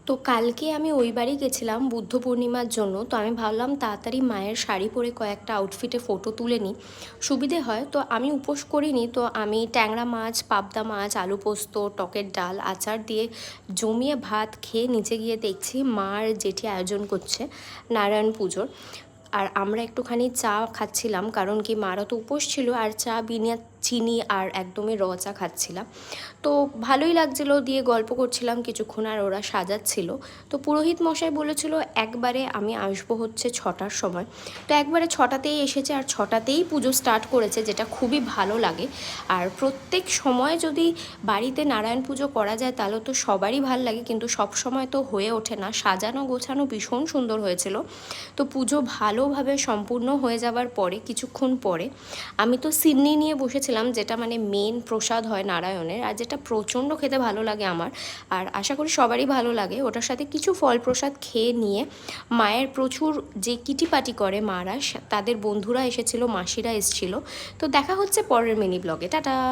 তো কালকে আমি ওই বাড়ি গেছিলাম বুদ্ধ পূর্ণিমার জন্য। তো আমি ভাবলাম তাড়াতাড়ি মায়ের শাড়ি পরে কয়েকটা আউটফিটে ফটো তুলে নিই, সুবিধে হয়। তো আমি উপোস করিনি, তো আমি ট্যাংরা মাছ, পাবদা মাছ, আলু পোস্ত, টকের ডাল, আচার দিয়ে জমিয়ে ভাত খেয়ে নিচে গিয়ে দেখছি মার জেঠি আয়োজন করছে নারায়ণ পুজোর। আর আমরা একটুখানি চা খাচ্ছিলাম, কারণ কি মারা তো উপোস ছিল, আর চা বিনা চিনি আর একদমই চা খাচ্ছিলাম। তো ভালোই লাগছিলো, দিয়ে গল্প করছিলাম কিছুক্ষণ, আর ওরা সাজাচ্ছিল। তো পুরোহিত মশাই বলেছিল একবারে আমি আসবো হচ্ছে 6টার সময়। তো একবারে 6টাতেই এসেছে, আর 6টাতেই পুজো স্টার্ট করেছে, যেটা খুবই ভালো লাগে। আর প্রত্যেক সময় যদি বাড়িতে নারায়ণ পুজো করা যায় তাহলে তো সবারই ভাল লাগে, কিন্তু সব সময় তো হয়ে ওঠে না। সাজানো গোছানো ভীষণ সুন্দর হয়েছিল। তো পুজো ভালোভাবে সম্পূর্ণ হয়ে যাবার পরে কিছুক্ষণ পরে আমি তো সিন্নি নিয়ে বসেছিলাম, যেটা মানে মেন প্রসাদ হয় নারায়ণের, আর যেটা প্রচণ্ড খেতে ভালো লাগে আমার, আর আশা করি সবারই ভালো লাগে। ওটার সাথে কিছু ফল প্রসাদ খেয়ে নিয়ে মায়ের প্রচুর যে কিটিপাটি করে মারা, তাদের বন্ধুরা এসেছিলো, মাসিরা এসেছিলো। তো দেখা হচ্ছে পরের মিনি ব্লগে। টাটা।